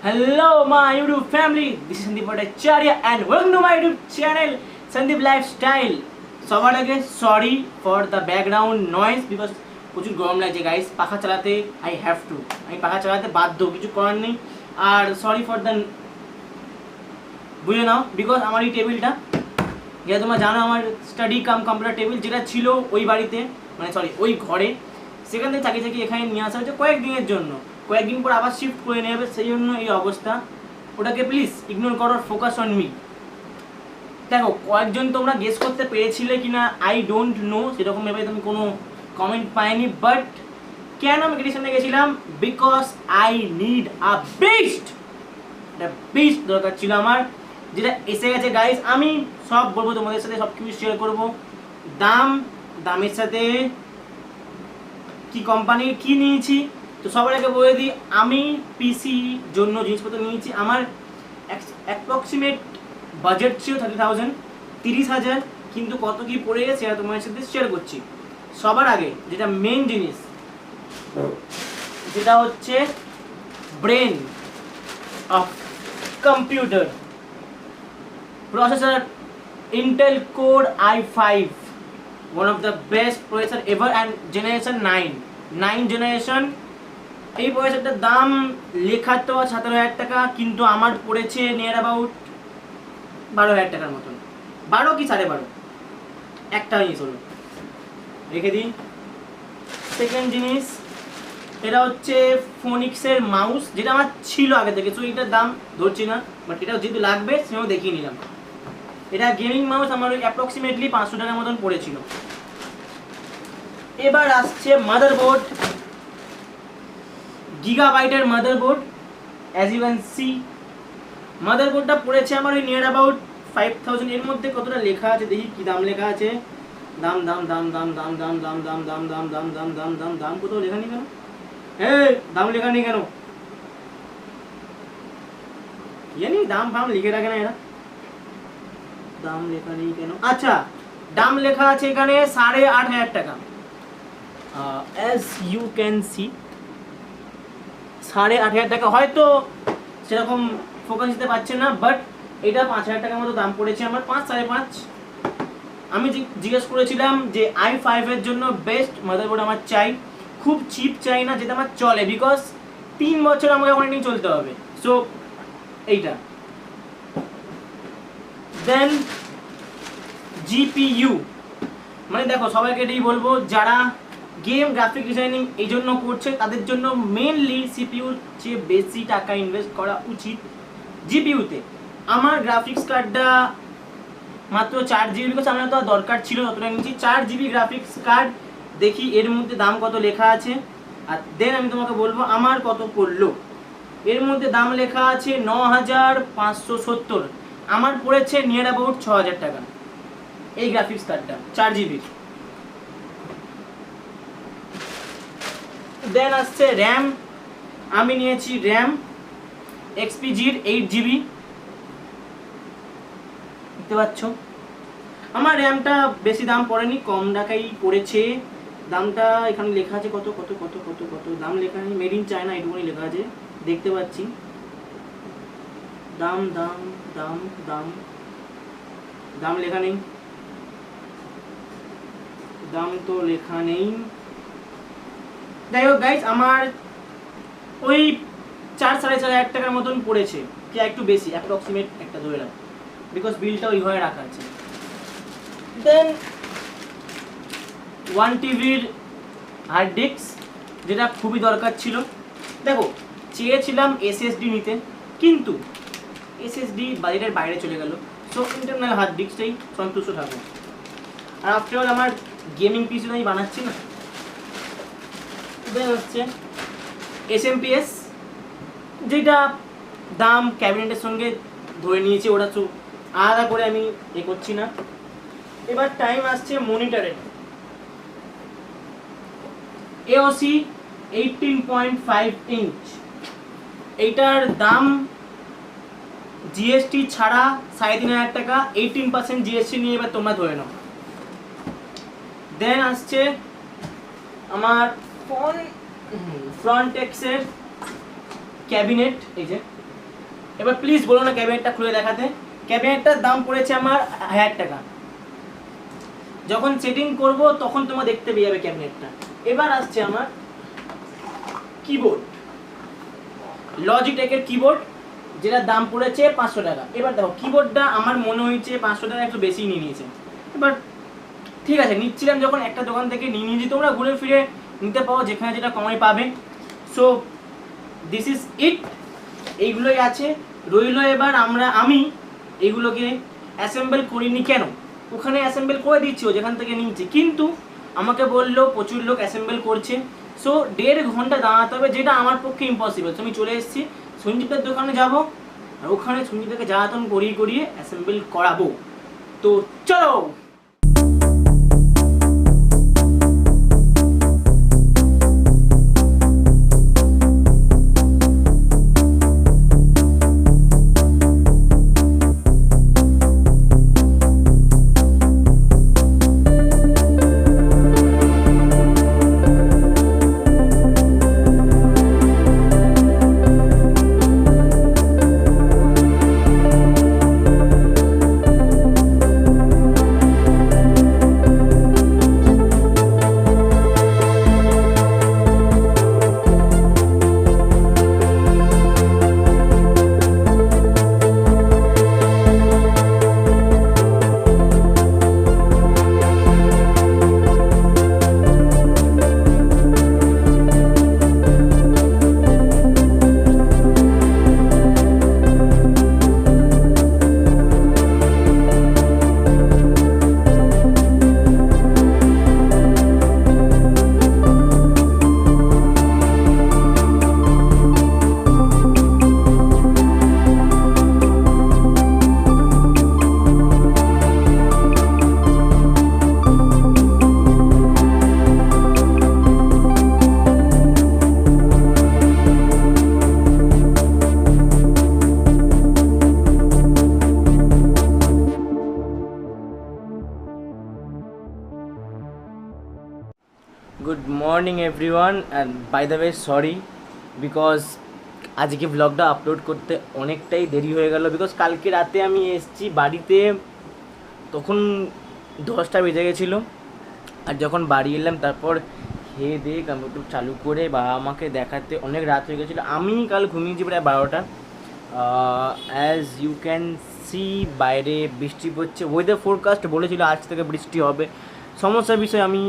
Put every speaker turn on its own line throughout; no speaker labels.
Hello my YouTube family, this is Sandeep Bhattacharya and welcome to my YouTube channel Sandeep Lifestyle. সবার আগে sorry for the background noise because প্রচুর গরম লাগছে guys, পাখা চালাতে I have to, আমি পাখা চালাতে বাধ্য, কিছু করার নেই। আর সরি ফর দ্য, বুঝে নাও বিকজ আমার এই টেবিলটা, যেটা তোমরা জানো আমার স্টাডি কাম কম্পিউটার টেবিল যেটা ছিল ওই বাড়িতে, মানে সরি ওই ঘরে, সেখান থেকে চাকি চাকি এখানে নিয়ে আসা হয়েছে কয়েকদিনের জন্য, কয়েকদিন পর আবার শিফট করে নেবে, সেই জন্য এই অবস্থা। ওটাকে প্লিজ ইগনোর করো, ফোকাস অন মি। দেখো কয়েকজন তোমরা গেস করতে পেরেছিলে কিনা আই ডোন্ট নো, সেরকম ভেবে তুমি কোনো কমেন্ট পাইনি, বাট কেন আমি ক্রিটিশনে গেছিলাম, because I need a beast, একটা বিস্ট দরকার ছিল আমার, যেটা এসে গেছে গাইস। আমি সব বলবো তোমাদের সাথে, সব কিছু শেয়ার করবো, দামের সাথে কি কোম্পানির কি নিয়েছি। তো সবার আগে বলে দিই, আমি পিসি জন্য জিনিসপত্র নিয়েছি, আমার অ্যাপ্রক্সিমেট বাজেট ছিল 30,000, কিন্তু কত কি পড়ে গেছে সেটা তোমার সাথে শেয়ার করছি। সবার আগে যেটা মেন জিনিস, যেটা হচ্ছে brain of computer processor, Intel Core i5, one of the best processor ever and generation 9 generation। এই প্রসেসরটার দাম লেখা তো 17,000 টাকা, কিন্তু আমার পড়েছে নিয়ার অ্যাবাউট 12,000 টাকার মতন, 12 কি 12.5, একটা জিনিস হলো, রেখে দিই। সেকেন্ড জিনিস, এটা হচ্ছে ফোনিক্সের মাউস, যেটা আমার ছিল আগে থেকে, সো এটার দাম ধরছি না, বাট এটা যেহেতু লাগবে সেটাও দেখিয়ে নিলাম। এটা গেমিং মাউস, আমার ওই অ্যাপ্রক্সিমেটলি 500 টাকার মতন পড়েছিল। এবার আসছে মাদারবোর্ড, গিগাবাইটের motherboard, as you can see মাদারবোর্ডটা পড়েছে আমার ওই নিয়ার অ্যাবাউট 5,000। এর মধ্যে কতটা লেখা আছে দেখি, কি দাম লেখা আছে, দাম দাম দাম দাম দাম দাম দাম দাম দাম দাম দাম দাম দাম দাম দাম কোথাও লেখা নেই কেন, দাম লেখা নেই কেন, জানি দাম ফাম লিখে রাখে না এরা, দাম লেখা নেই কেন, আচ্ছা দাম লেখা আছে এখানে 8,500 টাকা, অ্যাজ ইউ ক্যান সি 8,500 টাকা। হয়তো সেরকম ফোকাস দিতে পারছে না, বাট এটা 5,000 টাকার মতো দাম পড়েছে আমার, 5 5.5। আমি জিজ্ঞেস করেছিলাম যে i5 এর জন্য বেস্ট মাদারবোর্ড আমার চাই, খুব চিপ চাই না, যেটা আমার চলে, বিকজ 3 বছর আমাকে ওখানে নিয়ে চলতে হবে, সো এইটা। দেন জিপিইউ, মানে দেখো সবাইকে এটাই বলবো, যারা গেম গ্রাফিক ডিজাইনিং এই জন্য করছে তাদের জন্য মেনলি সিপিইউর চেয়ে বেশি টাকা ইনভেস্ট করা উচিত জিপিইউতে। আমার গ্রাফিক্স কার্ডটা মাত্র 4GB, বিকজ আমার তো দরকার ছিল ততটা নিচ্ছি, 4GB গ্রাফিক্স কার্ড। দেখি এর মধ্যে দাম কত লেখা আছে, আর দেন আমি তোমাকে বলবো আমার কত পড়লো। এর মধ্যে দাম লেখা আছে 9,570, আমার পড়েছে নিয়ার অ্যাবাউট 6,000 টাকা এই গ্রাফিক্স কার্ডটা 4GB। দেন আসছে র্যাম, আমি নিয়েছি র্যাম XPG'র 8GB, দেখতে পাচ্ছ আমার র্যামটা বেশি দাম পড়েনি, কম টাকাই পড়েছে। দামটা এখানে লেখা আছে কত কত কত কত কত, দাম লেখা নেই, মেড ইন চায়না এটুকুনি লেখা আছে, দেখতে পাচ্ছি। দাম দাম দাম দাম দাম লেখা নেই, দাম তো লেখা নেই। যাই হোক গাইজ, আমার ওই 4-4,500 টাকার মতন পড়েছে, কি একটু বেশি, অ্যাপ্রক্সিমেট একটা ধরে রাখ, বিকজ বিলটা ওইভাবে রাখা আছে। দেন 1 TB'র হার্ড ডিস্ক, যেটা খুবই দরকার ছিল। দেখো চেয়েছিলাম SSD নিতে, কিন্তু SSD বাজেটের বাইরে চলে গেল, সো ইন্টারনাল হার্ড ডিস্কটাই সন্তুষ্ট থাকবো। আর আফটার অল আমার গেমিং পিসি আমি বানাচ্ছি না। দেন হচ্ছে SMPS, যেটা দাম ক্যাবিনেটের সঙ্গে ধরে নিয়েছি, ওটা তো আলাদা করে আমি এ করছি না। এবার টাইম আসছে মনিটরের, AOC 18.5 ইঞ্চ, এইটার দাম জিএসটি ছাড়া 3,500 টাকা, 18% জিএসটি নিয়ে এবার তোমরা ধরে নাও। দেন আসছে আমার ফ্রন্টেক্সের ক্যাবিনেট, এই যে এবার প্লিজ বলো না ক্যাবিনেটটা খুলে দেখাতে। ক্যাবিনেটটার দাম পড়েছে আমার 1000 টাকা। যখন সেটিং করব তখন তোমরা দেখতে পেয়ে যাবে ক্যাবিনেটটা। এবার আসছে আমার কিবোর্ড, লজিটেকের কিবোর্ড, যেটার দাম পড়েছে 500 টাকা। এবার দেখো কিবোর্ডটা আমার মনে হয়েছে 500 টাকা একটু বেশি নিয়ে নিয়েছে। এবার ঠিক আছে, নিচ্ছিলাম যখন একটা দোকান থেকে নিয়ে নিয়েছি, তোমরা ঘুরে ফিরে নিতে পারো যেখানে যেটা কমে পাবে। সো দিস ইজ ইট, এইগুলোই আছে। রইল এবার আমি এইগুলোকে অ্যাসেম্বল করিনি কেন, ওখানে অ্যাসেম্বল করে দিচ্ছি ও যেখান থেকে নিচ্ছি, কিন্তু আমাকে বললো প্রচুর লোক অ্যাসেম্বল করছে। সো 1.5 ঘন্টা দাঁড়াতে হবে, যেটা আমার পক্ষে ইম্পসিবল। তো আমি চলে এসেছি সঞ্জীবের দোকানে যাব, আর ওখানে সঞ্জীবকে জ্বালাতন করিয়ে অ্যাসেম্বল করাবো। তো চলো। Good morning everyone, and by the way sorry because আজকে ব্লগটা আপলোড করতে অনেকটাই দেরি হয়ে গেল। বিকজ কালকে রাতে আমি এসেছি বাড়িতে, তখন 10টা বেজে গেছিলো। আর যখন বাড়ি এলাম তারপর খেয়ে দিয়ে কম্পিউটার চালু করে বাবা আমাকে দেখাতে অনেক রাত হয়ে গেছিলো। আমি কাল ঘুমিয়েছি প্রায় 12টা। অ্যাজ ইউ ক্যান সি বাইরে বৃষ্টি পড়ছে, ওয়েদার ফোরকাস্ট বলেছিল আজ থেকে বৃষ্টি হবে। সমস্যার বিষয় আমি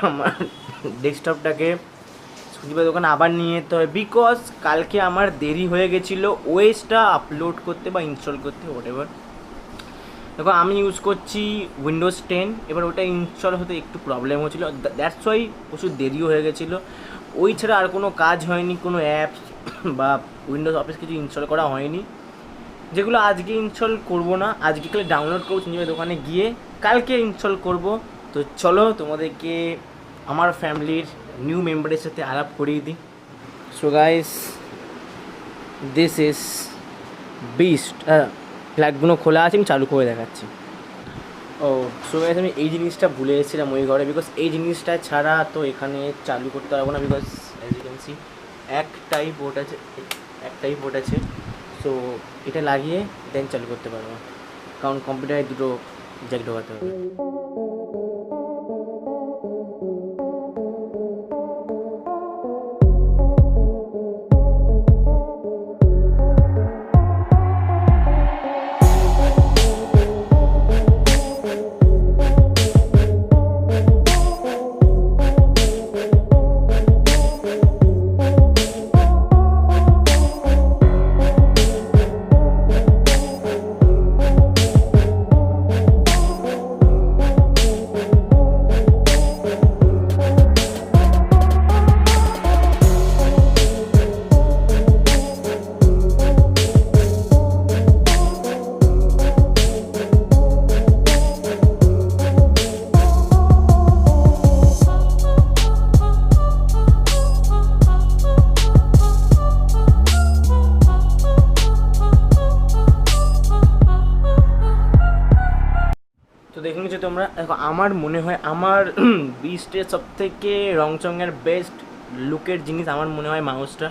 আমার ডেস্কটপটাকে সঞ্জীবের দোকানে আবার নিয়ে যেতে হয়, বিকজ কালকে আমার দেরি হয়ে গেছিলো ওএসটা আপলোড করতে বা ইনস্টল করতে, হোয়াটএভার। দেখো আমি ইউজ করছি উইন্ডোজ 10, এবার ওটা ইনস্টল হতে একটু প্রবলেম হচ্ছিলো, দ্যাটস ওয়াই প্রচুর দেরিও হয়ে গেছিলো। ওই ছাড়া আর কোনো কাজ হয়নি, কোনো অ্যাপস বা উইন্ডোজ অফিস কিছু ইনস্টল করা হয়নি, যেগুলো আজকে ইনস্টল করবো না, আজকে খালি ডাউনলোড করবো সঞ্জীবের দোকানে গিয়ে, কালকে ইনস্টল করব। তো চলো তোমাদেরকে আমার ফ্যামিলির নিউ মেম্বারের সাথে আলাপ করিয়ে দিই। So guys, this is beast. ফ্ল্যাগগুলো খোলা আছে, আমি চালু করে দেখাচ্ছি। ও সো গাইস, আমি এই জিনিসটা ভুলে এসেছিলাম ওই ঘরে, বিকজ এই জিনিসটা ছাড়া তো এখানে চালু করতে পারবো না, because as you can see একটাই পোর্ট আছে। সো এটা লাগিয়ে দেন চালু করতে পারবো, কারণ কম্পিউটারে দুটো জ্যাক ঢোকাতে হবে। তো দেখে নিচ্ছ তোমরা, দেখো আমার মনে হয় আমার বিস্টের সবথেকে রংচঙের বেস্ট লুকের জিনিস আমার মনে হয় মাউসটা,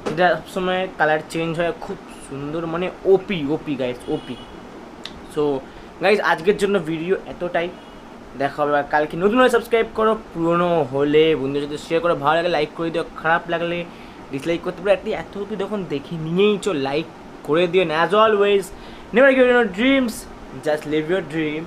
যেটা সবসময় কালার চেঞ্জ হয়, খুব সুন্দর, মানে ওপি ওপি গাইস, ওপি। সো গাইস আজকের জন্য ভিডিও এতটাই, দেখা হবে আর কালকে। নতুন হলে সাবস্ক্রাইব করো, পুরনো হলে বন্ধুদের সাথে শেয়ার করো, ভালো লাগলে লাইক করে দিও, খারাপ লাগলে ডিসলাইক করতে পারো। এত অব্দি যখন দেখে নিয়েই চো লাইক করে দিও। As always, never give your dreams, just live your dream.